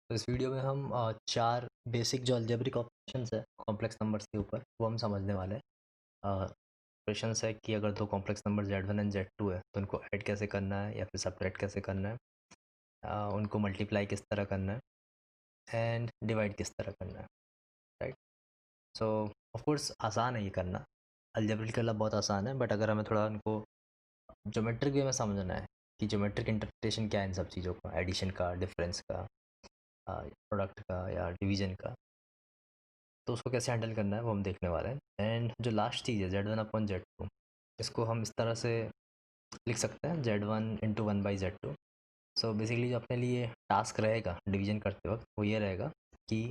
तो इस वीडियो में हम 4 बेसिक जो अलजेब्रिक ऑपरेशंस है कॉम्प्लेक्स नंबर्स के ऊपर वो हम समझने वाले हैं। ऑपरेशंस है कि अगर दो complex number Z1 and Z2 है तो उनको ऐड कैसे करना है या फिर सब्ट्रैक्ट कैसे करना है, उनको मल्टीप्लाई किस तरह करना है एंड डिवाइड किस तरह करना है, राइट। सो ऑफ कोर्स आसान है ये करना, अलजेब्रिक करना बहुत आसान है, बट अगर हमें थोड़ा उनको ज्योमेट्रिक वे में समझना है कि ज्योमेट्रिक इंटरप्रिटेशन क्या है इन सब चीज़ों का, एडिशन का, डिफरेंस का, प्रोडक्ट का या डिवीजन का, तो उसको कैसे हैंडल करना है वो हम देखने वाले हैं। एंड जो लास्ट चीज़ है Z1/Z2, इसको हम इस तरह से लिख सकते हैं Z1 × 1/Z2। सो बेसिकली जो अपने लिए टास्क रहेगा डिवीजन करते वक्त वो ये रहेगा कि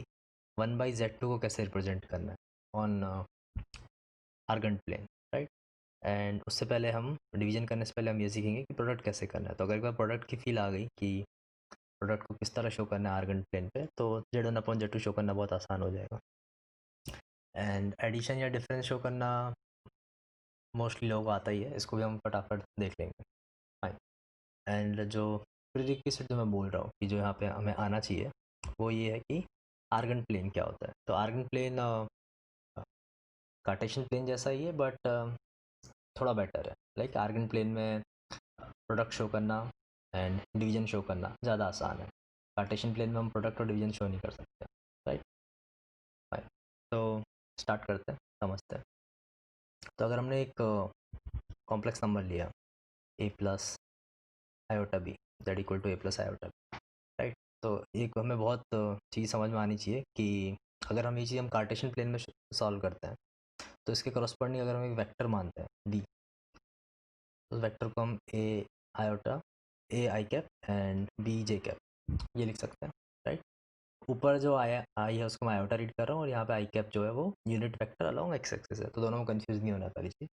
1/Z2 को कैसे रिप्रेजेंट करना है on Argand plane, right. And उससे पहले हम डिवीजन करने से पहले हम ये सीखेंगे कि प्रोडक्ट कैसे करना है। तो अगर एक बार प्रोडक्ट की फील आ गई कि प्रोडक्ट को किस तरह शो करना है आर्गन प्लेन पे, तो Z1/Z2 शो करना बहुत आसान हो जाएगा। एंड एडिशन या डिफरेंस शो करना मोस्टली लोगों को आता ही है, इसको भी हम फटाफट देख लेंगे। फाइन। एंड जो प्रीरिक्विजिट जो मैं बोल रहा हूँ कि जो यहाँ पे हमें आना चाहिए वो ये है कि आर्गन प्लेन क्या होता है। तो आर्गन प्लेन कार्टेशियन प्लेन जैसा ही है, बट थोड़ा बेटर है। लाइक आर्गन प्लेन में प्रोडक्ट शो करना एंड डिवीजन शो करना ज़्यादा आसान है। कार्टेशियन प्लेन में हम प्रोडक्ट और डिवीजन शो नहीं कर सकते, राइट। फाइन। तो स्टार्ट करते हैं, समझते हैं। तो अगर हमने एक कॉम्प्लेक्स नंबर लिया a plus iota B that equal to a plus iota B, right. तो एक हमें बहुत चीज़ समझ में आनी चाहिए कि अगर हम ये चीज़ हम कार्टेशियन प्लेन में सॉल्व करते हैं तो इसके करस्पॉन्डिंग अगर हम एक वेक्टर मानते हैं b, तो वेक्टर को हम a iota a I cap and b j cap ये लिख सकते हैं, राइट। ऊपर जो आया आई है उसको मैं आयोटा रीड कर रहा हूँ और यहाँ पे आई कैप जो है वो unit vector along x axis है, तो दोनों में कंफ्यूज नहीं होना पहली चीज़।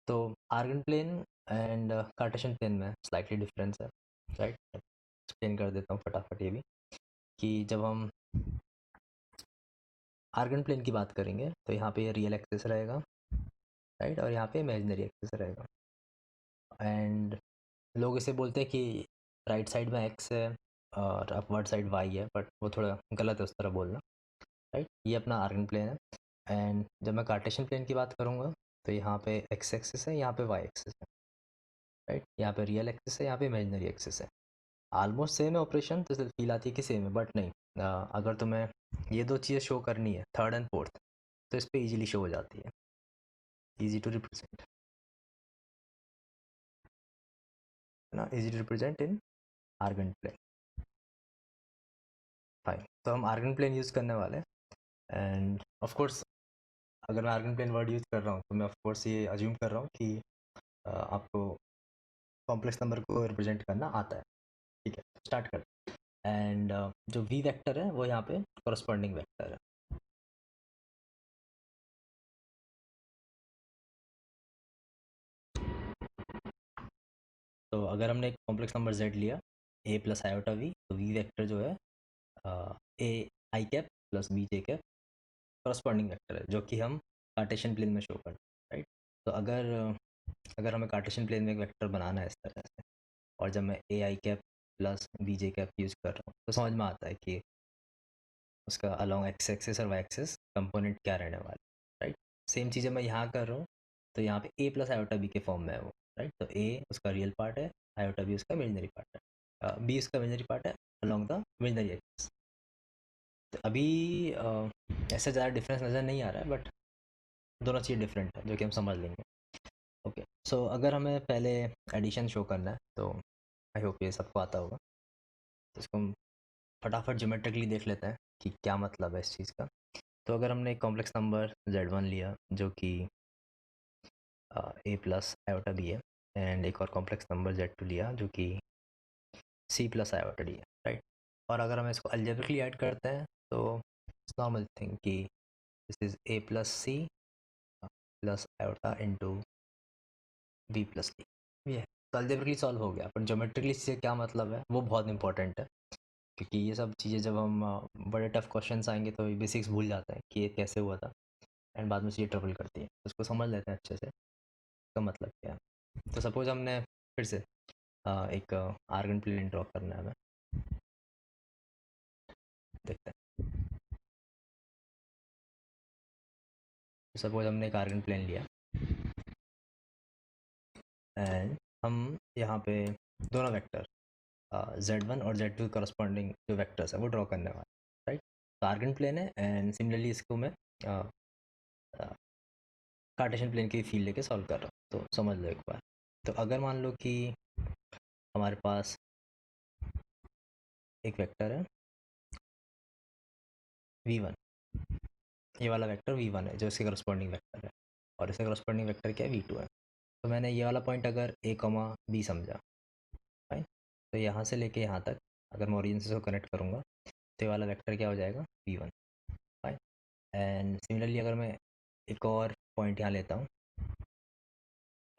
तो Argand plane and Cartesian plane में स्लाइटली डिफरेंस है, राइट। एक्सप्लेन कर देता हूँ फटाफट ये भी कि जब हम आर्गन प्लेन की बात करेंगे तो यहाँ पे रियल एक्सिस रहेगा, राइट, और यहाँ पे इमेजिनरी एक्सिस रहेगा। एंड लोग इसे बोलते हैं कि राइट साइड में एक्स है और अपवर्ड साइड वाई है, बट वो थोड़ा गलत है उस तरह बोलना, राइट। ये अपना आर्गन प्लेन है। एंड जब मैं कार्टेशियन प्लेन की बात करूँगा तो यहाँ पे एक्स एक्सिस है, यहाँ पे वाई एक्सिस है, राइट। यहाँ पे रियल एक्सिस है, यहाँ पे इमेजिनरी एक्सिस है। ऑलमोस्ट सेम है ऑपरेशन, तो फील आती है कि सेम है, बट नहीं। अगर तुम्हें ये दो चीज़ें शो करनी है, थर्ड एंड फोर्थ, तो इस पर ईजिली शो हो जाती है, ईजी टू रिप्रेजेंट, है ना, easy to represent in Argand plane. Fine. तो हम आर्गन प्लेन यूज़ करने वाले हैं। एंड ऑफ कोर्स अगर मैं आर्गन प्लेन वर्ड यूज़ कर रहा हूँ तो मैं ऑफ कोर्स ये अज्यूम कर रहा हूँ कि आपको कॉम्प्लेक्स नंबर को रिप्रेजेंट करना आता है, ठीक है। स्टार्ट करते हैं। एंड जो वी वेक्टर है वो यहाँ पे कॉरस्पॉन्डिंग वेक्टर है। तो अगर हमने एक कॉम्प्लेक्स नंबर z लिया a प्लस आयोटा वी, तो वी वेक्टर जो है a i cap plus b j cap corresponding vector है, जो कि हम कार्टेशियन प्लेन में शो करते हैं, राइट। तो अगर हमें कार्टेशियन प्लेन में एक वेक्टर बनाना है इस तरह से, और जब मैं a i cap plus b j cap use कर रहा हूँ तो समझ में आता है कि उसका अलॉन्ग एक्स एक्सिस और वाई एक्सिस कंपोनेंट क्या रहने वाला है, राइट। सेम चीज़ें मैं यहाँ कर रहा हूँ, तो यहाँ पे ए प्लस आयोटा बी के फॉर्म में है वो, राइट। तो ए उसका रियल पार्ट है, आयोटा बी उसका इमेजिनरी पार्ट है, बी उसका इमेजिनरी पार्ट है अलॉन्ग द इमेजिनरी एक्सिस। तो अभी ऐसा ज़्यादा डिफरेंस नज़र नहीं आ रहा है, बट दोनों चीज़ डिफरेंट है जो कि हम समझ लेंगे। ओके। सो अगर हमें पहले एडिशन शो करना है तो आई होप ये सबको आता होगा, तो इसको हम फटाफट ज्योमेट्रिकली देख लेते हैं कि क्या मतलब है इस चीज़ का। तो अगर हमने एक कॉम्प्लेक्स नंबर Z1 लिया जो कि ए प्लस आयोटा बी है, एंड एक और कॉम्प्लेक्स नंबर Z2 लिया जो कि सी प्लस आयोटा डी है, राइट। और अगर हम इसको अलजेब्रिकली ऐड करते हैं तो इट्स नॉर्मल थिंग कि this is A plus C plus iota into B plus D, ये है। तो अलजेब्रिकली सॉल्व हो गया, पर ज्योमेट्रिकली इससे क्या मतलब है वो बहुत इंपॉर्टेंट है, क्योंकि ये सब चीज़ें जब हम बड़े टफ क्वेश्चन आएंगे तो बेसिक्स भूल जाते हैं कि ये कैसे हुआ था, एंड बाद में चीज़ें ट्रबल करती है। उसको समझ लेते हैं अच्छे से, इसका मतलब क्या है। तो सपोज हमने फिर से एक आर्गन प्लेन ड्रॉ करना है हमें, देखते हैं। सपोज हमने एक आर्गन प्लेन लिया एंड हम यहाँ पे दोनों वेक्टर z1 और z2 करस्पॉन्डिंग जो वेक्टर्स है वो ड्रॉ करने वाले, राइट। तो आर्गन प्लेन है एंड सिमिलरली इसको मैं कार्टेशियन प्लेन की फील्ड लेके सॉल्व कर रहा हूँ। तो समझ लो एक बार। तो अगर मान लो कि हमारे पास एक वेक्टर है v1, ये वाला वेक्टर v1 है जो इसके करस्पॉन्डिंग वेक्टर है, और इसके करस्पॉन्डिंग वेक्टर क्या है v2 है। तो मैंने ये वाला पॉइंट अगर a, b समझा, राइट। तो यहाँ से लेके यहाँ तक अगर मैं ओरिजिन से इसको कनेक्ट करूँगा तो ये वाला वेक्टर क्या हो जाएगा v1, राइट। एंड सिमिलरली अगर मैं एक और पॉइंट यहाँ लेता हूँ,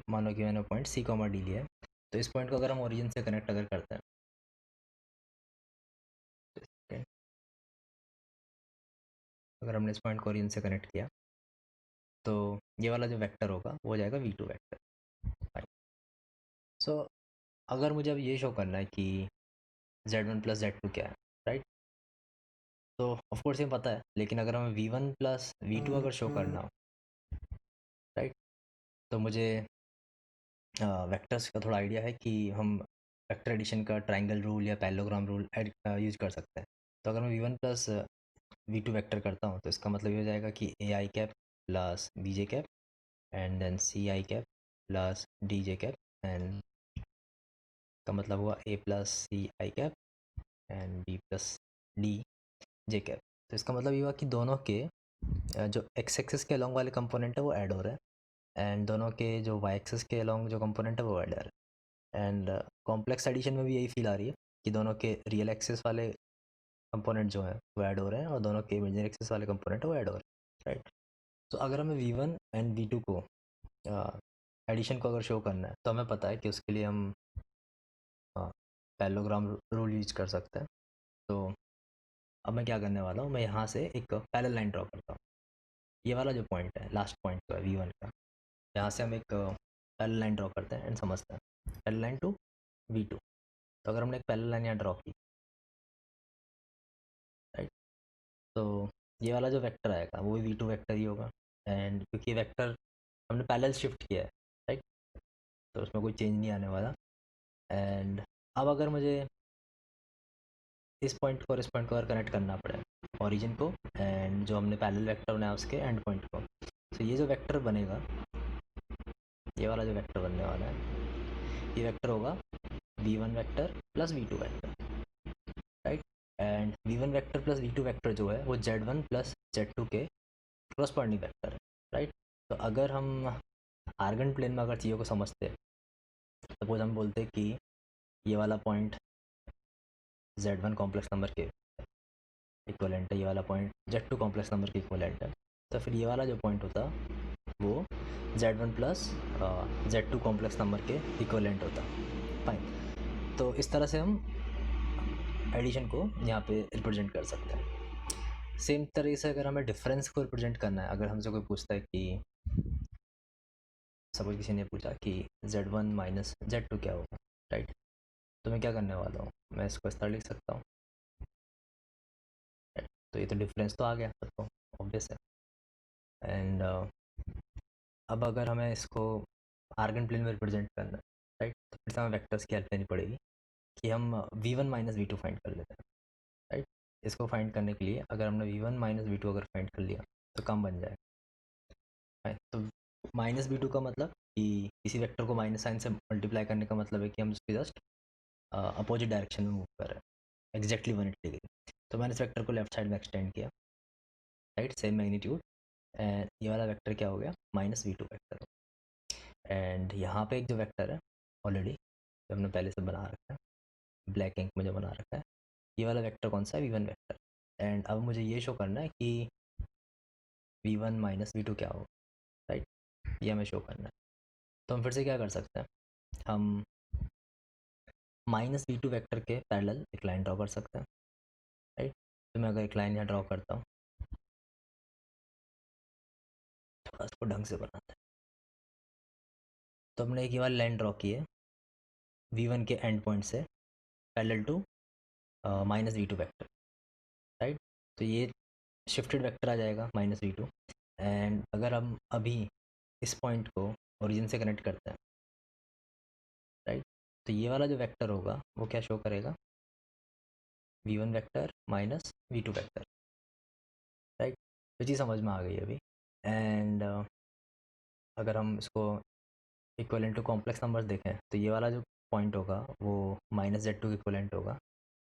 मानो कि मैंने पॉइंट c, d लिया है, तो इस पॉइंट को अगर हम ओरिजिन से कनेक्ट अगर करते हैं, अगर हमने इस पॉइंट को ओरिजिन से कनेक्ट किया तो ये वाला जो वेक्टर होगा वो हो जाएगा v2 वेक्टर, राइट। सो अगर मुझे अब ये शो करना है कि z1 प्लस z2 क्या है, राइट, तो ऑफकोर्स ये पता है, लेकिन अगर हमें v1 प्लस v2 अगर शो करना हो, राइट, तो मुझे वेक्टर्स का थोड़ा आइडिया है कि हम वेक्टर एडिशन का ट्राइंगल रूल या पैरेललोग्राम रूल यूज कर सकते हैं। तो अगर मैं v1 प्लस v2 वेक्टर करता हूँ तो इसका मतलब ये हो जाएगा कि a i cap plus b j cap and then c i cap plus d j cap, and का मतलब हुआ a plus c i cap and b plus d j cap. तो इसका मतलब ये हुआ कि दोनों के जो एक्स एक्सिस के अलॉन्ग वाले कंपोनेंट है वो ऐड हो रहे हैं एंड दोनों के जो वाई एक्सिस के अलॉन्ग जो कंपोनेंट है वो ऐड हो रहे हैं। एंड कॉम्प्लेक्स एडिशन में भी यही फील आ रही है कि दोनों के रियल एक्सिस वाले कंपोनेंट जो हैं वो ऐड हो रहे हैं और दोनों के इमेजिनरी एक्सिस वाले कंपोनेंट वो ऐड हो रहे हैं, राइट। तो अगर हमें v1 एंड v2 को एडिशन को अगर शो करना है तो हमें पता है कि उसके लिए हम पैरेललोग्राम रूल यूज कर सकते हैं। तो अब मैं क्या करने वाला हूँ, मैं यहाँ से एक पैरेलल लाइन ड्रॉ करता हूँ। ये वाला जो पॉइंट है, लास्ट पॉइंट तो है v1 का, यहाँ से हम एक पैरेलल लाइन ड्रॉ करते हैं एंड समझते हैं पैरेलल लाइन टू v2। तो अगर हमने एक पैरेलल लाइन यहाँ ड्रॉ की, राइट, तो ये वाला जो वेक्टर आएगा वो भी v2 वेक्टर ही होगा। एंड क्योंकि ये वेक्टर हमने पैरेलल शिफ्ट किया है, राइट, तो उसमें कोई चेंज नहीं आने वाला। एंड अब अगर मुझे इस पॉइंट को और इस पॉइंट को अगर कनेक्ट करना पड़े, ओरिजिन को एंड जो हमने पैरेलल वेक्टर बनाया उसके एंड पॉइंट को, तो ये जो वेक्टर बनेगा, ये वाला जो वेक्टर बनने वाला है, ये वेक्टर होगा v1 vector plus v2 vector, right. And v1 vector plus v2 vector जो है वो z1 प्लस z2 के क्रॉसपॉन्डिंग वेक्टर है, राइट। तो अगर हम आर्गन प्लेन में अगर चीज़ों को समझते हैं, सपोज हम बोलते हैं कि ये वाला पॉइंट z1 कॉम्प्लेक्स नंबर के इक्वलेंट है, ये वाला पॉइंट z2 कॉम्प्लेक्स नंबर के इक्वलेंट है, तो फिर ये वाला जो पॉइंट होता वो z1 plus z2 complex number के इक्वलेंट होता, फाइन। तो इस तरह से हम एडिशन को यहाँ पे रिप्रेजेंट कर सकते हैं। सेम तरीके से अगर हमें डिफरेंस को रिप्रेजेंट करना है, अगर हमसे कोई पूछता है कि सपोज किसी ने पूछा कि z1 माइनस z2 क्या होगा, राइट, तो मैं क्या करने वाला हूँ, मैं इसको इस तरह लिख सकता हूँ, तो ये तो डिफरेंस तो आ गया सबको, ऑब्वियस है। एंड अब अगर हमें इसको आर्गन प्लेन में रिप्रेजेंट करना है, राइट, तो फिर से हमें वेक्टर्स की हेल्प लेनी पड़ेगी कि हम v1 माइनस v2 फाइंड कर लेते हैं, राइट। इसको फाइंड करने के लिए अगर हमने v1 माइनस v2 अगर फाइंड कर लिया तो कम बन जाए, राइट। तो माइनस v2 का मतलब कि किसी वेक्टर को माइनस साइन से मल्टीप्लाई करने का मतलब है कि हम उसके जस्ट अपोजिट डायरेक्शन में मूव कर रहे हैं, एग्जैक्टली 180 डिग्री। तो मैंने इस वेक्टर को लेफ्ट साइड में एक्सटेंड किया, राइट, सेम मैग्नीट्यूड, एंड ये वाला वेक्टर क्या हो गया माइनस v2 वेक्टर। एंड यहाँ पे एक जो वेक्टर है ऑलरेडी जो हमने पहले से बना रखा है, ब्लैक इंक में जो बना रखा है, ये वाला वेक्टर कौन सा है v1 वेक्टर। एंड अब मुझे ये शो करना है कि v1 माइनस v2 क्या होगा, राइट, ये हमें शो करना है। तो हम फिर से क्या कर सकते हैं, हम माइनस v2 वेक्टर के पैरेलल एक लाइन ड्रॉ कर सकते हैं, राइट। तो मैं अगर एक लाइन यहाँ ड्रॉ करता हूँ, थोड़ा इसको ढंग से बनाते हैं। तो हमने एक ये वाली लाइन ड्रॉ की है v1 के एंड पॉइंट से parallel to minus v2 vector, right. तो ये शिफ्टेड वेक्टर आ जाएगा -v2। एंड अगर हम अभी इस पॉइंट को ओरिजिन से कनेक्ट करते हैं, राइट, तो ये वाला जो वेक्टर होगा वो क्या शो करेगा, v1 vector minus v2 vector, right. तो चीज़ समझ में आ गई अभी। एंड अगर हम इसको इक्वलेंट टू कॉम्प्लेक्स नंबर्स देखें तो ये वाला जो पॉइंट होगा वो -z2 के इक्वलेंट होगा,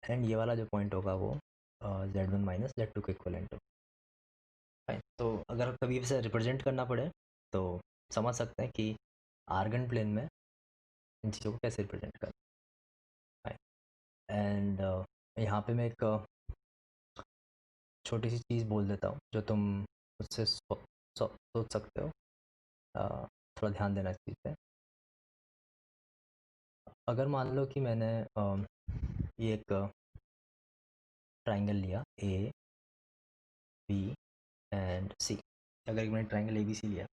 एंड ये वाला जो पॉइंट होगा वो z1 -z2 के इक्वलेंट होगा। फाइन। तो अगर कभी इसे रिप्रेजेंट करना पड़े तो समझ सकते हैं कि आर्गन प्लेन में इन चीज़ों को कैसे रिप्रेजेंट करना है। एंड यहाँ पे मैं एक छोटी सी चीज़ बोल देता हूँ जो तुम उससे सोच सकते हो। थोड़ा ध्यान देना इस चीज़ पे। अगर मान लो कि मैंने ये एक ट्राइंगल लिया ए बी एंड सी। अगर एक मैंने ट्राइंगल ए बी सी लिया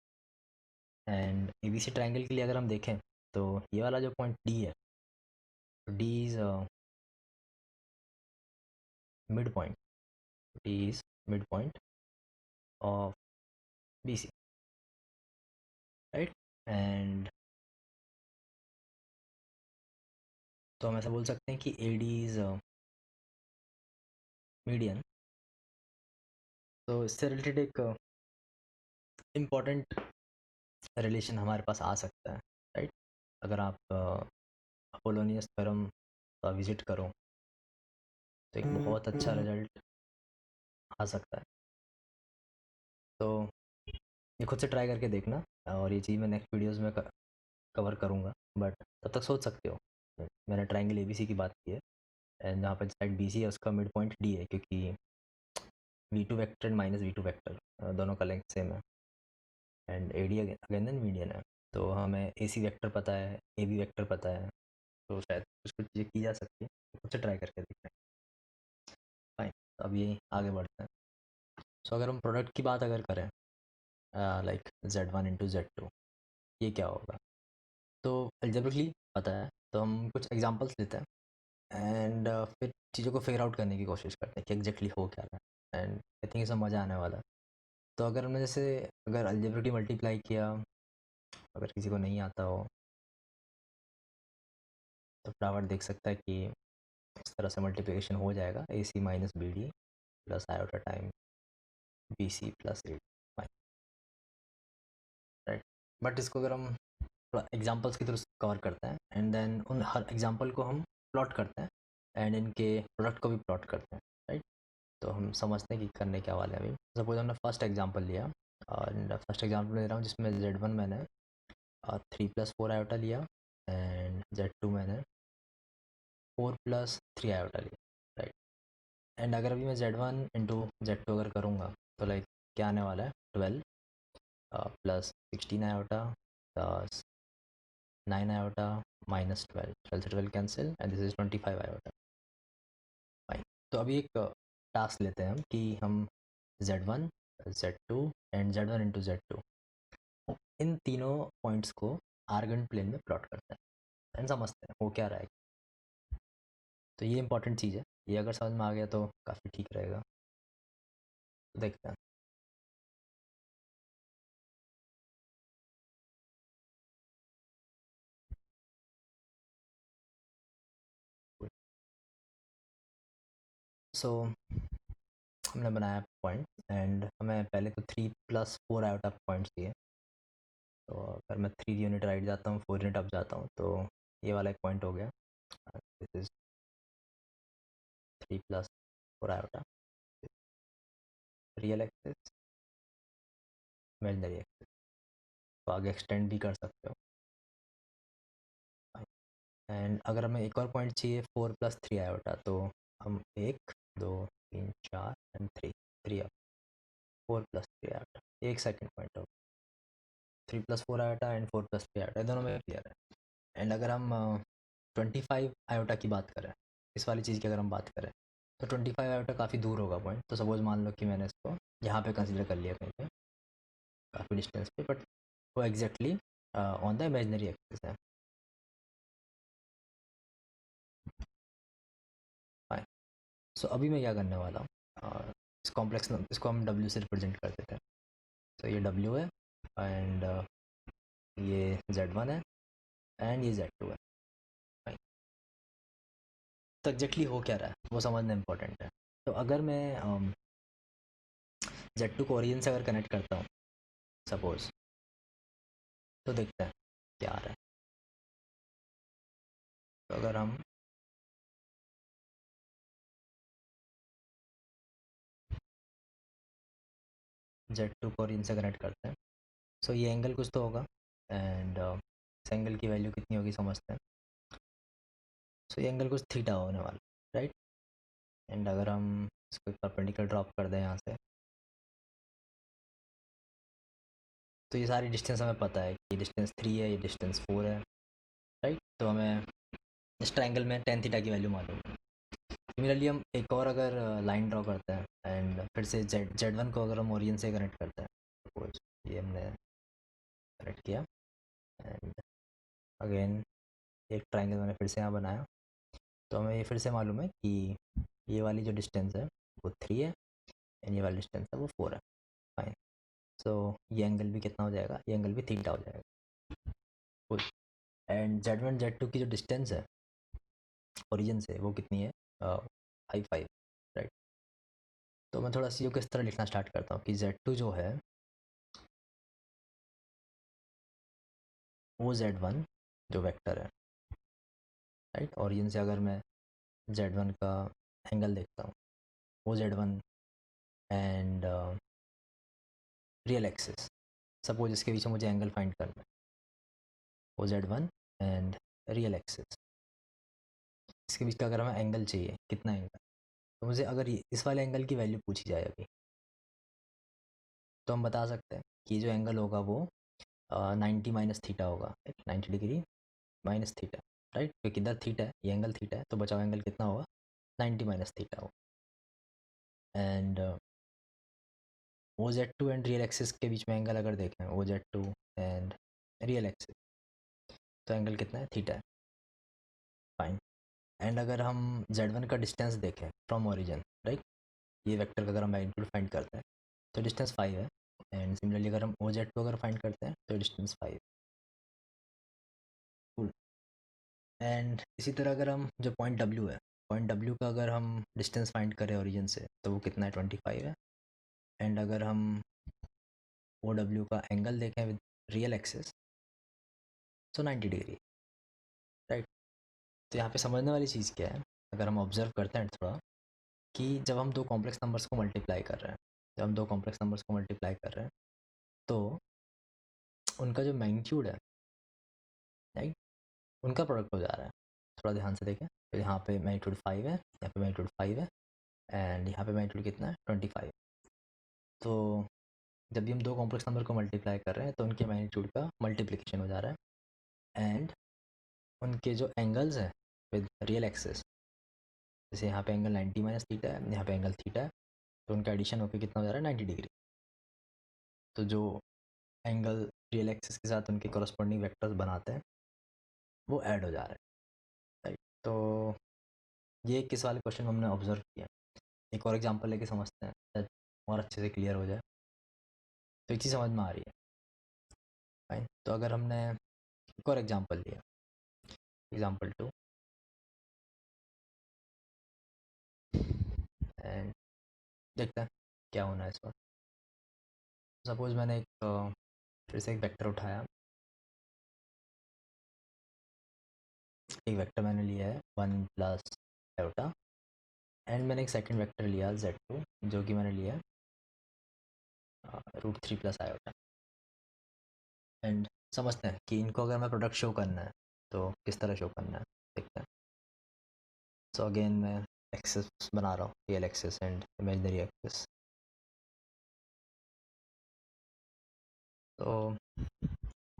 and A B C triangle के लिए अगर हम देखें तो ये वाला जो पॉइंट डी है, D is mid point, D is mid point of B C, right. And तो हम ऐसा बोल सकते हैं कि ए डी इज़ मीडियन। तो इससे रिलेटेड एक इम्पॉर्टेंट रिलेशन हमारे पास आ सकता है, राइट। अगर आप अपोलोनियस थ्योरम का विजिट करो तो एक बहुत अच्छा रिजल्ट आ सकता है। तो ये खुद से ट्राई करके देखना, और ये चीज़ मैं नेक्स्ट वीडियोस में कवर करूँगा, बट तब तक सोच सकते हो। मैंने ट्राइंगल ए बी सी की बात की है, एंड जहाँ पर साइड बी सी है उसका मिड पॉइंट डी है, क्योंकि v2 vector and -v2 vector दोनों का लेंथ सेम है, and A D again then median है। तो हमें ए सी वेक्टर पता है, ए बी वेक्टर पता है, तो शायद कुछ कुछ चीज़ें की जा सकती है। खुद से ट्राई करके देखते हैं। फाइन। तो अब ये आगे बढ़ते हैं। सो अगर हम प्रोडक्ट की बात अगर करें, लाइक z1 इंटू z2, ये क्या होगा, तो अलजेब्रिकली पता है, तो हम कुछ एग्जांपल्स लेते हैं एंड फिर चीज़ों को फिगर आउट करने की कोशिश करते हैं कि एग्जैक्टली हो क्या रहा है, एंड आई थिंक इसमें मज़ा आने वाला है। तो अगर हमने जैसे अगर अलजेब्रिकली मल्टीप्लाई किया, अगर किसी को नहीं आता हो तो फटाफट देख सकता है कि इस तरह से मल्टीप्लिकेशन हो जाएगा, a c minus b d plus iota time b c plus a d, right. But इसको अगर हम थोड़ा एग्जांपल्स की तरफ कवर करते हैं एंड देन उन हर एग्जांपल को हम प्लॉट करते हैं एंड इनके प्रोडक्ट को भी प्लॉट करते हैं, राइट। तो हम समझते हैं कि करने क्या वाले हैं अभी। सपोज हमने फर्स्ट एग्जांपल लिया, और फर्स्ट एग्जांपल ले रहा हूँ जिसमें z1 मैंने 3+4 आयोटा लिया, एंड z2 मैंने 4+3 आयोटा लिया, राइट। एंड अगर अभी मैं z1 इंटू z2 अगर करूँगा तो लाइक क्या आने वाला है, 12 plus 16 iota plus 9 iota minus 12, 12 से 12 cancel, and this is 25 iota. Fine. तो अभी एक टास्क लेते हैं हम कि हम z1 z2 and z1 into z2 इन तीनों पॉइंट्स को आर्गन प्लेन में प्लॉट करते हैं एंड समझते हैं वो क्या रहेगा। तो ये इंपॉर्टेंट चीज़ है, ये अगर समझ में आ गया तो काफ़ी ठीक रहेगा। तो देखते हैं। सो हमने बनाया पॉइंट, एंड हमें पहले तो 3+4 आयोटा पॉइंट्स दिए। तो अगर मैं 3 यूनिट राइट जाता हूँ, 4 यूनिट अप जाता हूँ, तो ये वाला एक पॉइंट हो गया, this is 3+4 iota, real axis, imaginary axis. तो आगे एक्सटेंड भी कर सकते हो। एंड अगर हमें एक और पॉइंट चाहिए 4+3 आयोटा, तो हम 1 2 3 4 एंड 3 अप, 4+3 आयोटा, एक सेकेंड पॉइंट हो, 3+4 आयोटा एंड 4+3 आयोटा, दोनों में क्लियर है। एंड अगर हम 25 आयोटा की बात करें, इस वाली चीज़ की अगर हम बात करें, तो 25 आयोटा काफ़ी दूर होगा पॉइंट। तो सपोज मान लो कि मैंने इसको यहाँ पे कंसिडर कर लिया कहीं पे, काफ़ी डिस्टेंस पे, बट वो exactly on the imaginary axis है। फाइन। सो अभी मैं क्या करने वाला हूँ, इस कॉम्प्लेक्स इसको हम W से रिप्रेजेंट करते थे। तो ये W है एंड ये Z1 है एंड ये Z2 है। Fine. तो एग्जैक्टली हो क्या रहा है वो समझना इम्पोर्टेंट है। तो अगर मैं Z2 को ओरिजिन से अगर कनेक्ट करता हूँ सपोज, तो देखते हैं क्या आ रहा है। तो अगर हम Z2 को ओरिजिन से कनेक्ट करते हैं, सो ये एंगल कुछ तो होगा एंड इस एंगल की वैल्यू कितनी होगी समझते हैं। सो ये एंगल कुछ थीटा होने वाला, राइट। एंड अगर हम इसको परपेंडिकुलर ड्रॉप कर दें यहाँ से, तो ये सारी डिस्टेंस हमें पता है कि डिस्टेंस 3 है, ये डिस्टेंस 4 है, राइट। तो हमें इस ट्रायंगल में tan थीटा की वैल्यू मालूम है। सिमिलरली हम एक और अगर लाइन ड्रॉ करते हैं एंड फिर से Z1 को अगर हम ओरिजिन से कनेक्ट करते हैं, सपोज ये हमने कनेक्ट किया एंड अगेन एक ट्रायंगल मैंने फिर से यहाँ बनाया, तो हमें ये फिर से मालूम है कि ये वाली जो डिस्टेंस है वो 3 है एंड ये वाली डिस्टेंस है वो 4 है। फाइन। सो ये एंगल भी कितना हो जाएगा, ये एंगल भी थीटा हो जाएगा। कुल एंड Z1 Z2 की जो डिस्टेंस है ओरिजिन से वो कितनी है, 5 राइट। तो मैं थोड़ा सी किस तरह लिखना स्टार्ट करता हूँ कि Z2 जो है वो Z1 जो वेक्टर है, राइट। ओरिजिन से अगर मैं Z1 का एंगल देखता हूँ वो Z1 and real axis, suppose इसके बीच में मुझे एंगल फाइंड करना है, वो Z1 एंड रियल एक्सिस, इसके बीच का अगर हमें एंगल चाहिए कितना एंगल, तो मुझे अगर इस वाले एंगल की वैल्यू पूछी जाए अभी, तो हम बता सकते हैं कि जो एंगल होगा वो 90 माइनस थीटा होगा, 90 डिग्री माइनस थीटा, राइट। क्योंकि इधर थीटा है, ये एंगल थीटा है, तो बचा हुआ एंगल कितना होगा, 90 माइनस थीटा होगा। And OZ2 and real axis के बीच में एंगल अगर देखें, OZ2 एंड रियल एक्सिस, तो एंगल कितना है, थीटा है। फाइन। एंड अगर हम Z1 का डिस्टेंस देखें फ्रॉम ओरिजिन, राइट, ये वेक्टर का अगर हम मैग्नीट्यूड फाइंड करते हैं तो डिस्टेंस 5 है एंड सिमिलरली अगर हम OZ2 अगर फाइंड करते हैं तो डिस्टेंस 5। कूल। एंड इसी तरह अगर हम जो पॉइंट W है, पॉइंट W का अगर हम डिस्टेंस फाइंड करें ओरिजिन से तो वो कितना है, 25 है। एंड अगर हम OW का एंगल देखें विद रियल एक्सिस तो 90 डिग्री, राइट। तो यहाँ पे समझने वाली चीज़ क्या है, अगर हम ऑब्जर्व करते हैं थोड़ा, कि जब हम दो कॉम्प्लेक्स नंबर्स को मल्टीप्लाई कर रहे हैं, जब हम दो कॉम्प्लेक्स नंबर्स को मल्टीप्लाई कर रहे हैं तो उनका जो मैग्नीट्यूड है, राइट, उनका प्रोडक्ट हो जा रहा है। थोड़ा ध्यान से देखें, तो यहाँ पे मैग्नीट्यूड 5 है, यहाँ पे मैग्नीट्यूड 5 है एंड यहाँ पे मैग्नीट्यूड कितना है, 25। तो जब भी हम दो कॉम्प्लेक्स नंबर को मल्टीप्लाई कर रहे हैं तो उनके मैग्नीट्यूड का मल्टीप्लिकेशन हो जा रहा है एंड उनके जो एंगल्स हैं विद रियल एक्सिस, जैसे यहाँ पे एंगल 90 माइनस थीटा है, यहाँ पे एंगल थीटा है, तो उनका एडिशन होकर कितना हो जा रहा है, 90 डिग्री। तो जो एंगल रियल एक्सिस के साथ उनके कॉरस्पॉन्डिंग वेक्टर्स बनाते हैं वो ऐड हो जा रहे हैं, राइट। तो ये किस वाले क्वेश्चन में हमने ऑब्जर्व किया। एक और एग्जांपल लेके समझते हैं शायद और अच्छे से क्लियर हो जाए। तो एक चीज़ समझ में आ रही है, फाइन। तो अगर हमने एक और एग्जांपल लिया, एग्जांपल 2, एंड देखते हैं क्या होना है इस बार। सपोज मैंने फिर से एक वेक्टर उठाया, एक वेक्टर मैंने लिया है 1 प्लस आयोटा एंड मैंने एक सेकंड वेक्टर लिया Z2 जो कि मैंने लिया √3 प्लस आयोटा। एंड समझते हैं कि इनको अगर मैं प्रोडक्ट शो करना है तो किस तरह शो करना है, देखते हैं। सो अगेन मैं एक्सिस बना रहा हूँ, real axis and imaginary axis. तो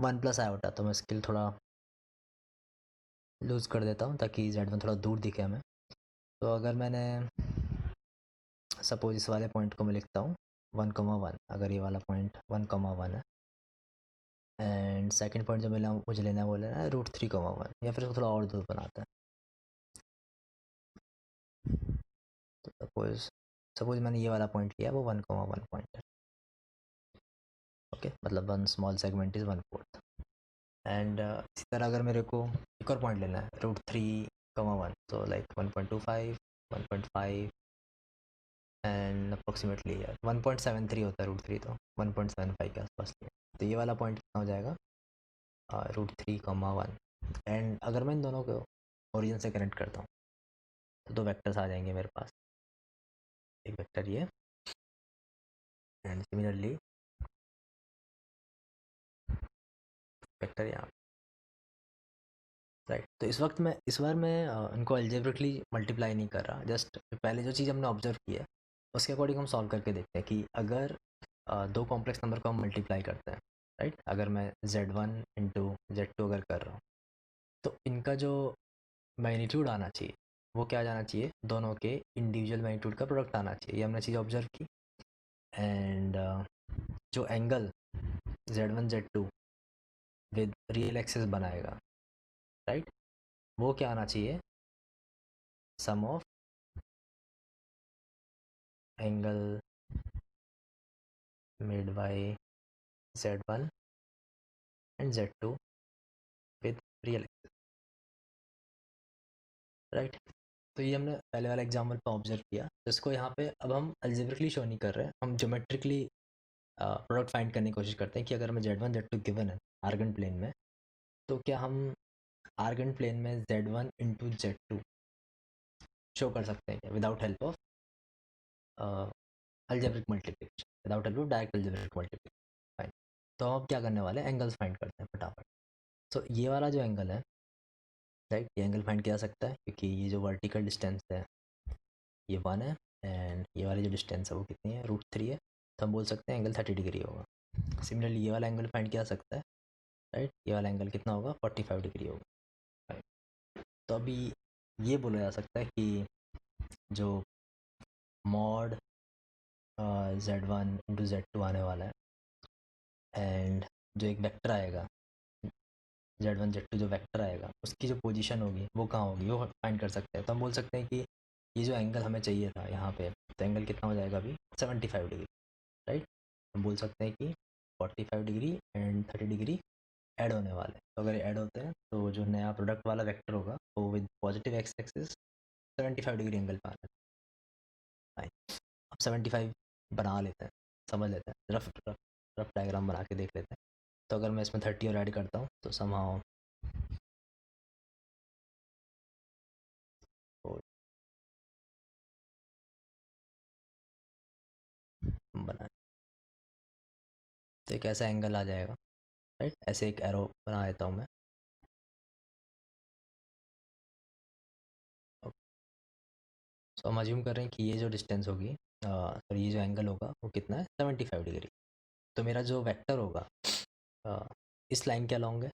1 प्लस आयोटा, तो मैं स्केल थोड़ा लूज़ कर देता हूँ ताकि Z1 थोड़ा दूर दिखे हमें। तो अगर मैंने सपोज इस वाले पॉइंट को मैं लिखता हूँ 1,1, अगर ये वाला पॉइंट 1,1 है एंड सेकंड पॉइंट जो मिला मुझे लेना है वो लेना है √3,1, या फिर इसको थोड़ा और दूर बनाते हैं। तो सपोज सपोज मैंने ये वाला पॉइंट लिया, वो 1,1 पॉइंट है, ओके, मतलब 1 स्मॉल सेगमेंट इज़ 1/4। एंड इसी तरह अगर मेरे को एक और पॉइंट लेना है, √3,1, तो लाइक 1.25, 1.5 एंड अप्रोक्सीमेटली 1.73 होता है √3, तो 1.75 के आसपास लिया। तो ये वाला पॉइंट कितना हो जाएगा, √3,1। एंड अगर मैं इन दोनों को ओरिजिन से कनेक्ट करता हूँ तो दो वेक्टर्स आ जाएंगे मेरे पास, एक वेक्टर ये एंड सिमिलरली वेक्टर यहाँ, राइट। तो इस बार मैं इनको अलजेब्रिकली मल्टीप्लाई नहीं कर रहा, जस्ट पहले जो चीज़ हमने ऑब्जर्व की है उसके अकॉर्डिंग हम सॉल्व करके देखते हैं कि अगर दो कॉम्प्लेक्स नंबर को हम मल्टीप्लाई करते हैं, राइट, अगर मैं Z1 इंटू Z2 अगर कर रहा हूँ तो इनका जो मैग्नीट्यूड आना चाहिए वो क्या जाना चाहिए, दोनों के इंडिविजुअल मैग्नीट्यूड का प्रोडक्ट आना चाहिए। ये हमने चीज़ ऑब्जर्व की। एंड जो angle Z1 Z2 with real axis बनाएगा, राइट, वो क्या आना चाहिए, sum of angle made by Z1 and Z2 with real axis, right. तो ये हमने पहले वाला एग्जाम्पल पर ऑब्जर्व किया, जिसको यहाँ पे अब हम अल्जेब्रिकली शो नहीं कर रहे हैं, हम ज्योमेट्रिकली प्रोडक्ट फाइंड करने की कोशिश करते हैं कि अगर हमें Z1 Z2 गिवन है आर्गन प्लेन में, तो क्या हम आर्गन प्लेन में Z1 इंटू Z2 शो कर सकते हैं without help of algebraic multiplication, without help of direct algebraic multiplication, fine. तो हम अब क्या करने वाले हैं, एंगल्स फाइंड करते हैं फटाफट। तो ये वाला जो एंगल है, राइट, ये एंगल फाइंड किया जा सकता है क्योंकि ये जो वर्टिकल डिस्टेंस है ये 1 है एंड ये वाली जो डिस्टेंस है वो कितनी है, √3 है। तो हम बोल सकते हैं एंगल 30 डिग्री होगा। सिमिलरली ये वाला एंगल फाइंड किया जा सकता है, राइट, ये वाला एंगल कितना होगा, 45 डिग्री होगा, राइट। तो अभी ये बोला जा सकता है कि जो मॉड Z1 इंटू Z2 आने वाला है एंड जो एक वेक्टर आएगा Z1 Z2, जो वेक्टर आएगा उसकी जो पोजीशन होगी वो कहाँ होगी, वो फाइंड कर सकते हैं। तो हम बोल सकते हैं कि ये जो एंगल हमें चाहिए था यहाँ पे, तो एंगल कितना हो जाएगा अभी, 75 डिग्री, राइट। हम बोल सकते हैं कि 45 डिग्री एंड 30 डिग्री ऐड होने वाले हैं। तो अगर ऐड होते हैं तो जो नया प्रोडक्ट वाला वेक्टर होगा वो with positive x axis 75 degree angle पर आना है। अब 75 बना लेते हैं, समझ लेते हैं, रफ रफ रफ डायग्राम बना के देख लेते हैं। तो अगर मैं इसमें 30 और ऐड करता हूँ तो समहाउ बना, तो एक ऐसा एंगल आ जाएगा, राइट। ऐसे एक एरो बना देता हूँ मैं, तो हम अज्यूम कर रहे हैं कि ये जो डिस्टेंस होगी, सॉरी, ये जो एंगल होगा वो कितना है, 75 डिग्री। तो मेरा जो वेक्टर होगा इस लाइन के अलॉन्ग है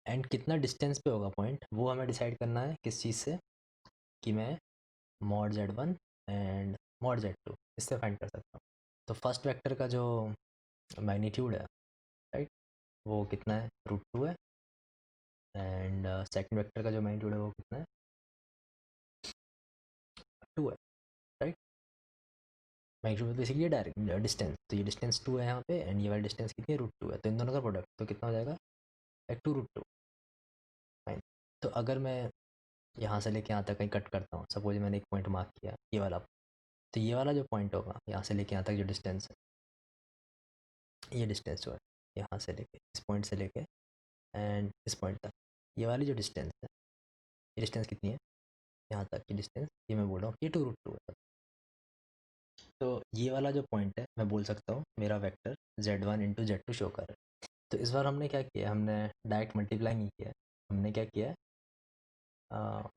एंड कितना डिस्टेंस पे होगा पॉइंट, वो हमें डिसाइड करना है किस चीज़ से, कि मैं mod Z1 and mod Z2 इससे फाइंड कर सकता हूँ। तो फर्स्ट वेक्टर का जो मैग्नीट्यूड है, राइट, वो कितना है, √2 है एंड सेकंड वेक्टर का जो मैग्नीट्यूड है वो कितना है, 2 है, right. Magnitude basically direct distance, तो ये डिस्टेंस 2 है यहाँ पे एंड ये वाली डिस्टेंस कितनी है, √2 है। तो इन दोनों का प्रोडक्ट तो कितना हो जाएगा, लाइक 2 √2, फाइन। तो अगर मैं यहाँ से लेके यहाँ तक कहीं कट करता हूँ, सपोज मैंने एक पॉइंट मार्क किया ये वाला, तो ये वाला जो पॉइंट होगा यहाँ से लेके यहाँ तक जो डिस्टेंस है, ये डिस्टेंस जो है यहाँ से लेके इस पॉइंट से लेके एंड इस पॉइंट तक, ये वाली जो डिस्टेंस है, ये डिस्टेंस कितनी है, यहाँ तक की डिस्टेंस, ये मैं बोल रहा हूँ ये 2 √2 है। तो ये वाला जो पॉइंट है मैं बोल सकता हूँ मेरा vector Z1 into Z2 show कर रहा है। तो इस बार हमने क्या किया, हमने डायरेक्ट मल्टीप्लाई नहीं किया है, हमने क्या किया है,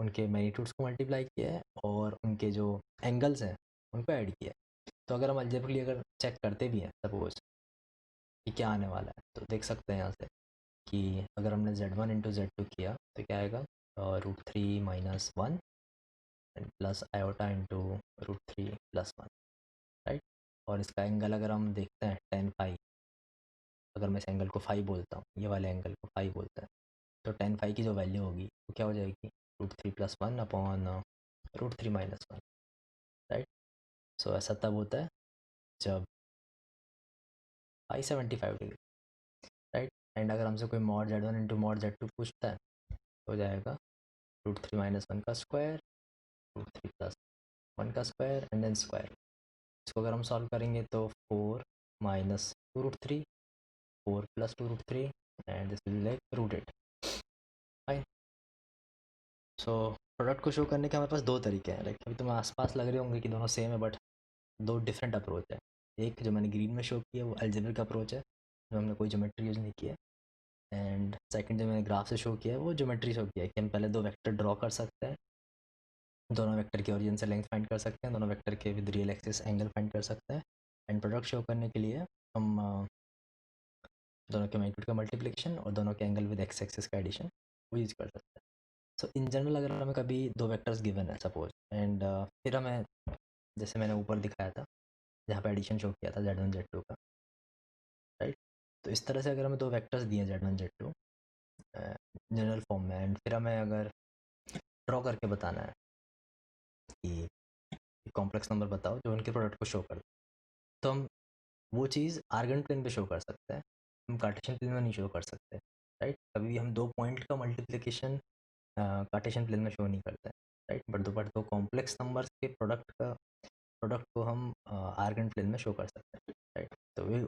उनके मैग्नीट्यूड्स को मल्टीप्लाई किया है और उनके जो एंगल्स हैं उनको ऐड किया है। तो अगर हम अलजेब्रिकली अगर चेक करते भी हैं सपोज कि क्या आने वाला है, तो देख सकते हैं यहाँ से कि अगर हमने Z1 इंटू Z2 किया तो क्या आएगा, √3 - 1 and plus iota into √3 + 1, right. और इसका एंगल अगर हम देखते हैं tan phi, अगर मैं इस एंगल को फाई बोलता हूँ, ये वाले एंगल को फाई बोलते हैं, तो tan phi की जो वैल्यू होगी वो क्या हो जाएगी, √3 + 1 अपॉन √3 - 1, राइट। सो ऐसा तब होता है जब 575 डिग्री, राइट। एंड अगर हमसे कोई mod Z one into mod Z two पूछता है तो हो जाएगा √3 - 1 का स्क्वायर, √3 + 1 का स्क्वायर एंड देन स्क्वायर। इसको अगर हम सॉल्व करेंगे तो 4 - 2√3, 4 + 2√3 and this will like √8। Fine. So product को शो करने के हमारे पास दो तरीके हैं। लाइक अभी तुम्हें आसपास लग रहे होंगे कि दोनों सेम है, बट दो डिफरेंट अप्रोच है। एक जो मैंने ग्रीन में शो किया वो अलजेब्रिक अप्रोच है, जो हमने कोई ज्योमेट्री यूज़ नहीं किया है। एंड सेकंड जो मैंने ग्राफ से शो किया है वो ज्योमेट्री शो किया है कि हम पहले दो वेक्टर ड्रॉ कर सकते हैं, दोनों वेक्टर के ओरिजिन से लेंथ फाइंड कर सकते हैं, दोनों वेक्टर के with real axis angle find कर सकते हैं। एंड प्रोडक्ट शो करने के लिए हम दोनों के मैग्नीट्यूड का मल्टीप्लिकेशन और दोनों के एंगल विद एक्स एक्सिस का एडिशन वो यूज़ कर सकते हैं। सो इन जनरल अगर हमें कभी दो वेक्टर्स गिवन है सपोज, एंड फिर हमें, जैसे मैंने ऊपर दिखाया था जहाँ पे एडिशन शो किया था Z1 Z2 का, राइट। तो इस तरह से अगर हमें दो वेक्टर्स दिए Z1 Z2 जनरल फॉर्म में, एंड फिर हमें अगर ड्रॉ करके बताना है कि कॉम्प्लेक्स नंबर बताओ जो उनके प्रोडक्ट को शो कर दे, तो हम वो चीज़ आर्गन प्लेन पे शो कर सकते हैं, हम कार्टेशियन प्लेन में नहीं शो कर सकते, राइट। कभी भी हम दो पॉइंट का मल्टीप्लिकेशन कार्टेशियन प्लेन में शो नहीं करते, राइट। बट दो कॉम्प्लेक्स नंबर्स के प्रोडक्ट को हम आर्गन प्लेन में शो कर सकते हैं, राइट। तो वे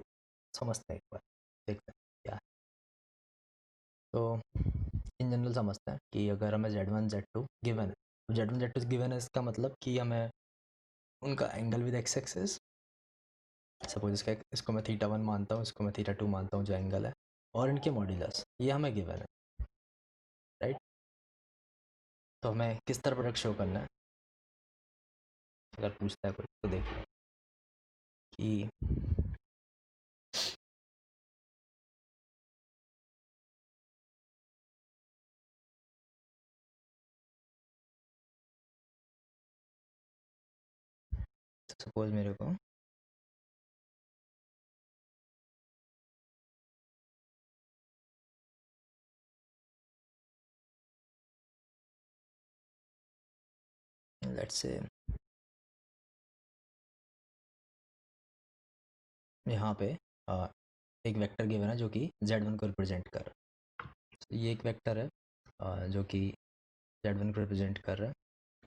समझते हैं, एक बार देखते हैं क्या है। तो इन जनरल समझते हैं कि अगर हमें Z1 Z2 गिवन है, तो Z1 Z2 गिवन है, इसका मतलब कि हमें उनका angle with x axis, suppose इसको मैं θ1 मानता हूँ, इसको मैं θ2 मानता हूँ जो एंगल है, और इनके मॉड्यूलस ये हमें गिवन है, राइट। तो हमें किस तरह प्रोडक्ट शो करना है, अगर पूछता है कोई तो देखिए कि सपोज मेरे को लेट्स से यहाँ पे एक वेक्टर गिवन है जो कि Z1 को रिप्रेजेंट कर रहा है। तो ये एक वेक्टर है जो कि Z1 को रिप्रेजेंट कर रहा है,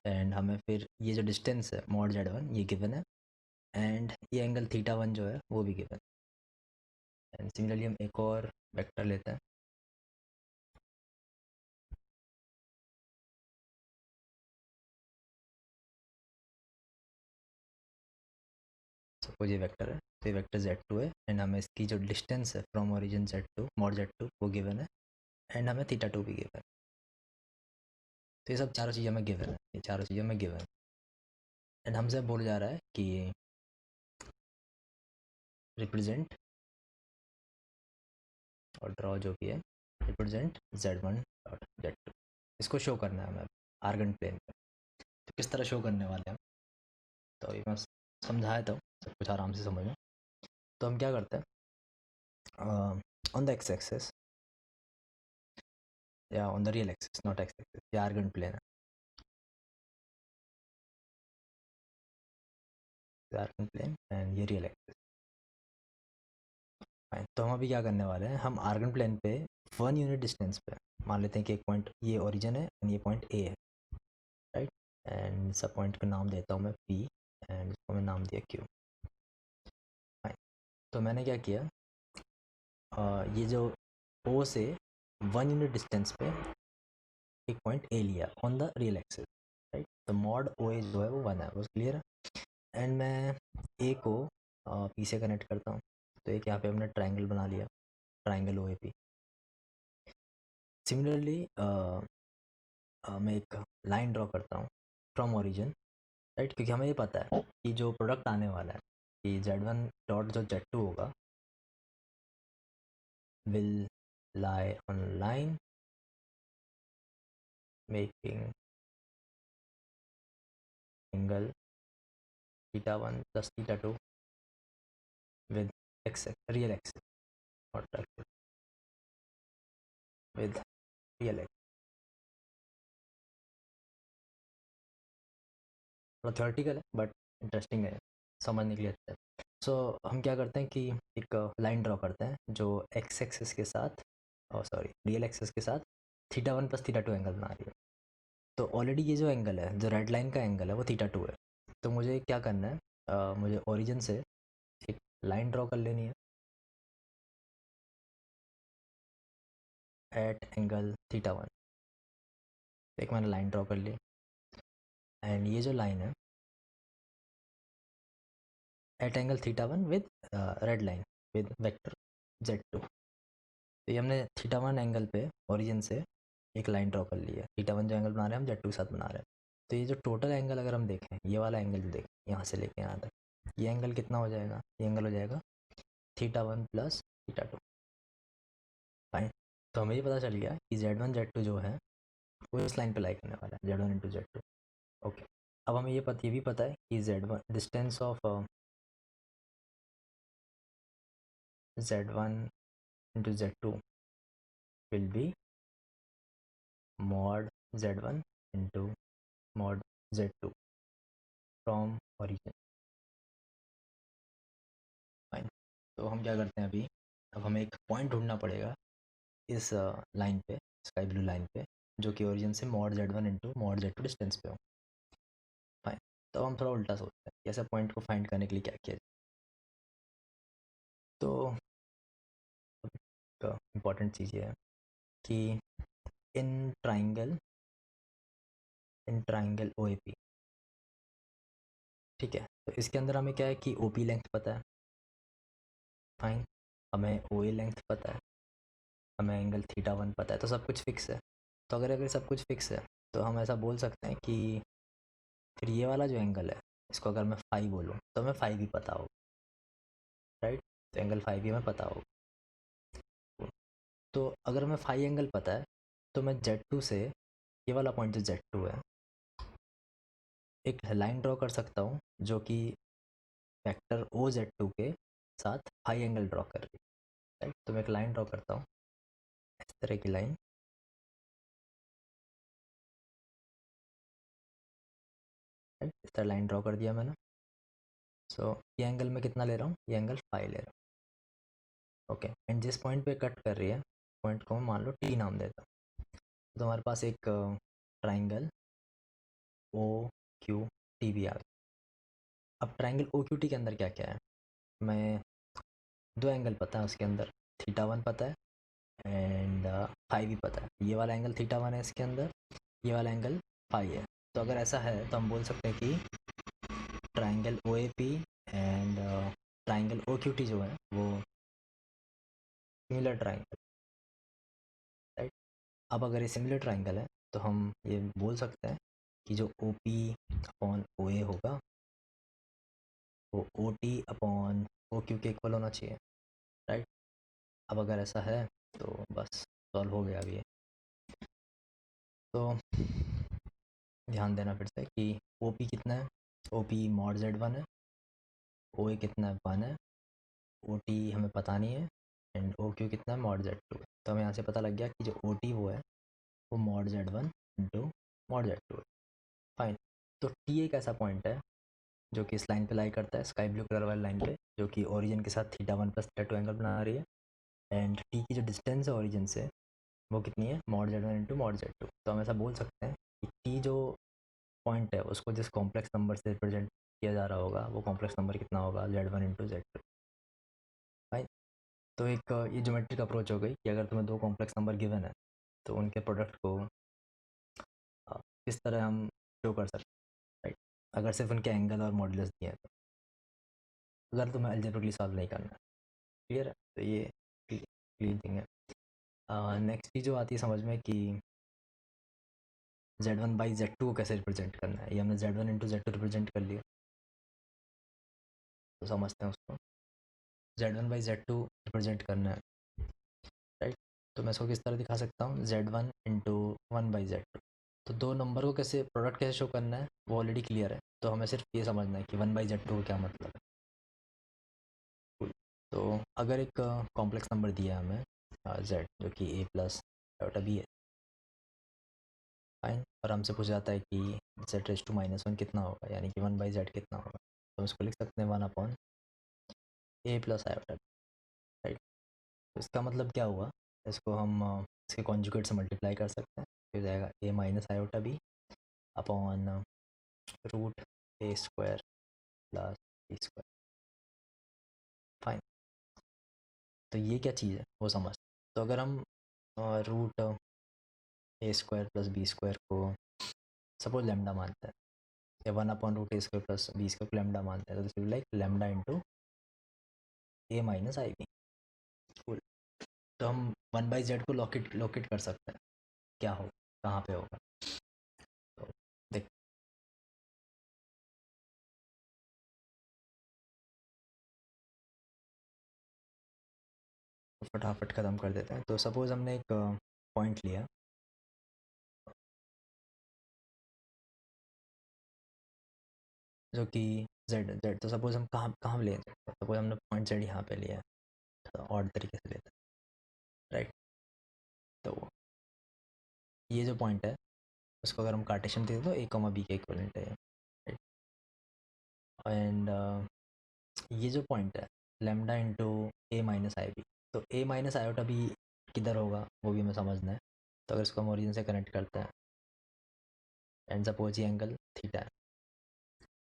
एंड हमें फिर ये जो डिस्टेंस है मॉड Z1 ये गिवन है, एंड ये एंगल θ1 जो है वो भी गिवन है। एंड सिमिलरली हम एक और वेक्टर लेते हैं, सपोज ये वेक्टर है, तो ये वेक्टर Z2 है, एंड हमें इसकी जो डिस्टेंस है from origin Z2 mod Z2 वो गिवन है, एंड हमें θ2 भी गिवन है। तो ये सब चारों चीज़ें हमें गिवन है, ये चारों चीज़ें हमें गिवन है, एंड हमसे बोला जा रहा है कि रिप्रेजेंट और ड्रॉ जो भी है रिप्रेजेंट Z1 डॉट Z2, इसको शो करना है हमें आर्गन प्लेन पे। तो किस तरह शो करने वाले हैं, तो ये मैं समझाया था, सब कुछ आराम से समझो। तो हम क्या करते हैं, ऑन द एक्स एक्सिस या on the real axis, not x axis, ये आर्गन प्लेन है, आर्गन प्लेन एंड ये रियल एक्सिस। फाइन। तो हम अभी क्या करने वाले हैं, हम आर्गन प्लेन पे 1 यूनिट डिस्टेंस पे मान लेते हैं कि एक पॉइंट ये ओरिजिन है एंड ये पॉइंट ए है, राइट। एंड सब पॉइंट का नाम देता हूँ मैं पी, एंड इसको मैं नाम दिया क्यू। फाइन। तो मैंने क्या किया, ये जो ओ से 1 यूनिट डिस्टेंस पे एक पॉइंट ए लिया on the real axis, right. तो मॉड ओ ए जो है वो 1 है, वो क्लियर है। एंड मैं ए को पी से कनेक्ट करता हूँ, तो एक यहाँ पे हमने ट्राइंगल बना लिया, triangle O A P. Similarly मैं एक लाइन ड्रॉ करता हूँ फ्रॉम ओरिजिन, राइट, क्योंकि हमें ये पता है कि जो प्रोडक्ट आने वाला है कि Z1 डॉट जो Z2 होगा will lie on a line making angle θ1 plus θ2 with x real axis, not axis, with real axis। थोड़ा थ्योरेटिकल है बट इंटरेस्टिंग है। समझने के लिए अच्छा है। सो हम क्या करते हैं कि एक लाइन ड्रॉ करते हैं जो एक्स एक्सिस के साथ, सॉरी रियल एक्सिस के साथ theta one plus theta two angle बना रही है। तो ऑलरेडी ये जो एंगल है, जो रेड लाइन का एंगल है, वो थीटा टू है। तो मुझे क्या करना है, मुझे ओरिजिन से एक लाइन ड्रॉ कर लेनी है एट एंगल थीटा वन। एक मैंने लाइन ड्रॉ कर ली, एंड ये जो लाइन है at angle theta one with red line with vector Z two. तो ये हमने थीटा वन एंगल पे ओरिजिन से एक लाइन ड्रॉ कर ली है। थीटा वन जो एंगल बना रहे हैं हम जेड टू के साथ बना रहे हैं। तो ये जो टोटल एंगल अगर हम देखें, ये वाला एंगल जो देखें यहाँ से लेके यहाँ तक, ये एंगल कितना हो जाएगा, ये एंगल हो जाएगा theta one plus theta two. Fine. तो हमें ये पता चल गया कि जेड वन जेड टू जो है वो इस लाइन पे लाई करने वाला है, Z one into Z two. Okay. अब हमें ये भी पता है कि Z one distance of Z one into Z two will be mod z1 into mod z2 from origin. Fine. तो हम क्या करते हैं अभी, अब हमें एक पॉइंट ढूंढना पड़ेगा इस लाइन पे, स्काई ब्लू लाइन पे, जो कि ओरिजिन से mod z1 into mod z2 distance पे हो। फाइन। तो हम थोड़ा उल्टा सोचते हैं कि ऐसे पॉइंट को फाइंड करने के लिए क्या किया जाए। तो एक इम्पॉर्टेंट चीज़ ये है कि in triangle O A P, ठीक है, तो इसके अंदर हमें क्या है कि ओ पी लेंथ पता है। फाइन। हमें ओ ए लेंथ पता है, हमें एंगल थीटा वन पता है, तो सब कुछ फिक्स है। तो अगर अगर सब कुछ फिक्स है तो हम ऐसा बोल सकते हैं कि फिर ये वाला जो एंगल है, इसको अगर मैं फाई बोलूँ तो हमें फाई भी पता होगा, राइट। तो एंगल फाई भी हमें पता होगा। तो अगर हमें फाई एंगल पता है तो मैं जेड टू से ये वाला पॉइंट जो जेड टू है, एक लाइन ड्रॉ कर सकता हूँ जो कि वेक्टर ओ जेड टू के साथ फाई एंगल ड्रॉ कर रही है, राइट। तो मैं एक लाइन ड्रॉ करता हूँ, इस तरह की लाइन, राइट। इस तरह लाइन ड्रॉ कर दिया मैंने। सो ये एंगल मैं कितना ले रहा हूँ, ये एंगल फाई ले रहा हूँ। ओके। एंड जिस पॉइंट पे कट कर रही है, पॉइंट को मैं मान लो टी नाम देता हूँ। तो हमारे पास एक ट्राइंगल ओ क्यू टी भी आ गया। अब ट्राइंगल ओ क्यू टी के अंदर क्या क्या है, मैं दो एंगल पता है उसके अंदर, थीटा वन पता है एंड फाई भी पता है। ये वाला एंगल थीटा वन है इसके अंदर, ये वाला एंगल फाई है। तो अगर ऐसा है तो हम बोल सकते हैं कि triangle O A P and triangle O Q T जो है वो सिमिलर ट्राइंगल, राइट। अब अगर ये सिमिलर ट्राइंगल है तो हम ये बोल सकते हैं कि जो O P upon O A होगा वो O T upon O Q के इक्वल होना चाहिए, राइट। अब अगर ऐसा है तो बस सॉल्व हो गया अभी ये। तो ध्यान देना फिर से कि ओ पी कितना है, O P mod Z one है, ओ ए कितना है वन है, ओ टी हमें पता नहीं है, एंड ओ क्यू कितना है मॉड जेड टू है। तो हमें यहाँ से पता लग गया कि जो ओ टी वो है वो mod Z one into mod Z two है। फाइन। तो टी एक ऐसा पॉइंट है जो कि इस लाइन पे लाई करता है, स्काई ब्लू कलर वाली लाइन पे, जो कि ओरिजिन के साथ theta one plus theta two angle बना रही है। एंड टी की जो डिस्टेंस है ओरिजिन से वो कितनी है, mod Z one into mod Z two. तो हम ऐसा बोल सकते हैं कि टी जो पॉइंट है उसको जिस कॉम्प्लेक्स नंबर से रिप्रेजेंट किया जा रहा होगा वो कॉम्प्लेक्स नंबर कितना होगा, Z one into Z two. Fine. तो एक ये ज्योमेट्रिक अप्रोच हो गई कि अगर तुम्हें दो कॉम्प्लेक्स नंबर गिवन है तो उनके प्रोडक्ट को किस तरह हम शो कर सकते हैं, राइट। अगर सिर्फ उनके एंगल और मॉडुलस दिए हैं तो, अगर तुम्हें अलजेब्रिकली सॉल्व नहीं करना है। क्लियर है। तो ये क्लीन थिंग है। नेक्स्ट चीज़ जो आती है समझ में कि Z one by Z two को कैसे रिप्रेजेंट करना है। ये हमने Z one into Z two represent कर लिया, तो समझते हैं उसको। Z one by Z two represent करना है, राइट। तो मैं इसको किस तरह दिखा सकता हूँ, Z one into one by Z two. तो दो नंबर को कैसे प्रोडक्ट कैसे शो करना है वो ऑलरेडी क्लियर है। तो हमें सिर्फ ये समझना है कि वन बाई जेड टू का क्या मतलब है। Cool। तो अगर एक कॉम्प्लेक्स नंबर दिया है हमें जेड, जो कि ए प्लस आयोटा बी है, फाइन। और हमसे पूछा जाता है कि Z raise to minus one कितना होगा, यानी कि वन बाई जेड कितना होगा। हम इसको लिख सकते हैं 1/a प्लस आयोटा, राइट। तो इसका मतलब क्या हुआ, इसको हम इसके कॉन्जुगेट से मल्टीप्लाई कर सकते हैं, तो हो जाएगा a minus iota b upon root a square plus b square. Fine. तो ये क्या चीज़ है वो समझ। तो अगर हम root a square plus b square को सपोज लैम्डा मानते हैं, या 1/√a² प्लस b² को लैम्डा मानते हैं, तो this will like lambda into a minus I B. तो हम 1/z को लोकेट कर सकते हैं, क्या हो कहाँ पे होगा। तो देख, फटाफट ख़त्म कर देते हैं। तो सपोज़ हमने एक पॉइंट लिया, जो कि z, तो सपोज़ हम कहाँ कहाँ ले, सपोज़ हमने पॉइंट z यहाँ पे लिया है, तो और तरीके से लेते हैं, राइट। तो ये जो पॉइंट है उसको अगर हम कार्टेशियन दे तो a, b के इक्वलेंट है, राइट। एंड ये जो पॉइंट है lambda into a minus I B, तो a माइनस आयोटा बी किधर होगा वो भी हमें समझना है। तो अगर इसको हम ओरिजिन से कनेक्ट करते हैं, एंड सपोज ये एंगल थीटा है,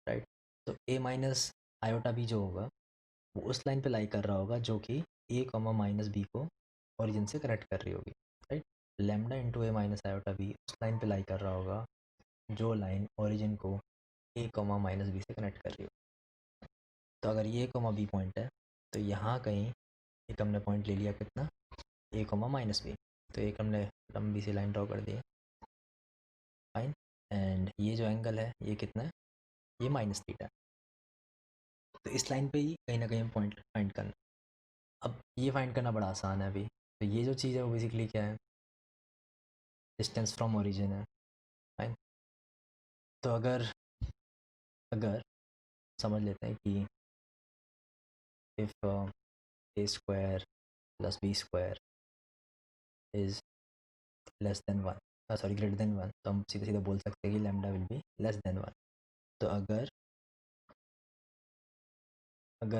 राइट। तो a माइनस आयोटा बी जो होगा वो उस लाइन पे लाई कर रहा होगा जो कि a माइनस बी को ओरिजिन से कनेक्ट कर रही होगी, right. Lambda into a minus iota B उस लाइन पे लाई कर रहा होगा जो लाइन ओरिजिन को a माइनस बी से कनेक्ट कर रही होगी। तो अगर ये बी पॉइंट है, तो यहाँ कहीं एक हमने पॉइंट ले लिया कितना, a माइनस बी, तो एक हमने लंबी सी लाइन ड्रॉ कर दी है, फाइन। एंड ये जो एंगल है ये कितना है, ये माइनस थीटा है। तो इस लाइन पे ही कहीं ना कहीं पॉइंट फाइंड करना। अब ये फाइंड करना बड़ा आसान है अभी। तो ये जो चीज़ है वो बेसिकली क्या है, डिस्टेंस फ्रॉम ओरिजिन है, फाइन। तो अगर अगर समझ लेते हैं कि if a square plus b square is less than 1, sorry greater than 1, तो हम सीधे सीधे बोल सकते हैं कि lambda will be less than 1। तो अगर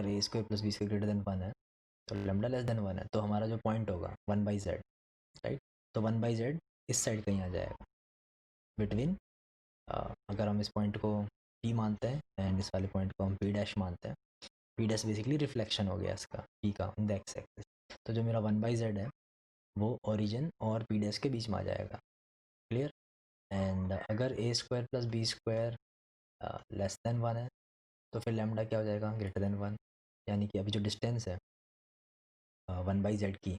a square plus b square greater than 1 है, तो लैम्डा लेस देन 1 है, तो हमारा जो पॉइंट होगा 1/z, राइट। तो 1/z इस साइड कहीं आ जाएगा बिटवीन, अगर हम इस पॉइंट को p मानते हैं एंड इस वाले पॉइंट को हम p डैश मानते हैं। p डैश बेसिकली रिफ्लेक्शन हो गया इसका p का इन द एक्स एक्सिस। तो जो मेरा 1/z है वो ओरिजिन और p डैश के बीच में आ जाएगा, क्लियर। एंड अगर a square plus b square less than 1 है, तो फिर लैम्डा क्या हो जाएगा, ग्रेटर देन 1। यानी कि अभी जो डिस्टेंस है 1/z की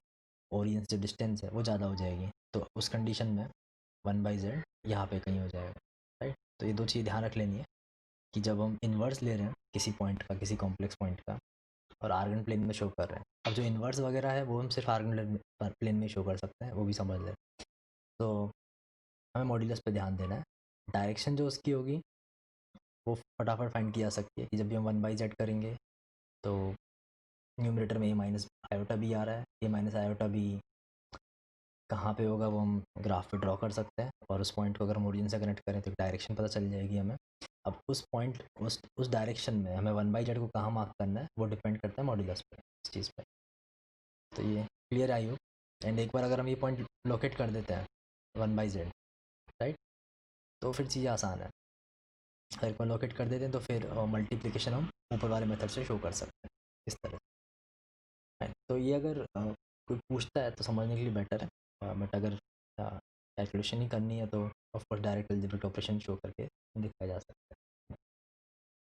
ओरिजिन से जो डिस्टेंस है वो ज़्यादा हो जाएगी, तो उस कंडीशन में 1/z यहाँ पे कहीं हो जाएगा, राइट। तो ये दो चीज़ ध्यान रख लेनी है कि जब हम इन्वर्स ले रहे हैं किसी पॉइंट का, किसी कॉम्प्लेक्स पॉइंट का, और आर्गन प्लेन में शो कर रहे हैं, अब जो इन्वर्स वगैरह है वो हम सिर्फ आर्गन प्लेन में शो कर सकते हैं, वो भी समझ लें। तो हमें मॉड्यूलस पे ध्यान देना है। डायरेक्शन जो उसकी होगी वो फटाफट फाइंड की जा सकती है कि जब भी हम 1/z करेंगे तो न्यूमरेटर में a माइनस आयोटा बी आ रहा है, a माइनस आयोटा बी कहाँ पे होगा वो हम ग्राफ पे ड्रॉ कर सकते हैं, और उस पॉइंट को अगर हम ओरिजिन से कनेक्ट करें तो डायरेक्शन पता चल जाएगी हमें। अब उस पॉइंट उस डायरेक्शन में हमें 1/z को कहाँ मार्क करना है वो डिपेंड करता है मॉड्यूलस पे, इस चीज़ पे। तो ये क्लियर आई हो। एंड एक बार अगर हम ये पॉइंट लोकेट कर देते हैं 1/z, राइट, तो फिर चीज़ें आसान है। अगर एक बार लोकेट कर देते हैं तो फिर मल्टीप्लिकेशन हम ऊपर वाले मेथड से शो कर सकते हैं इस तरह से। तो ये अगर कोई पूछता है तो समझने के लिए बेटर है, बट अगर कैलकुलेशन ही करनी है तो of course direct algebraic operation show करके दिखाया जा सकता है।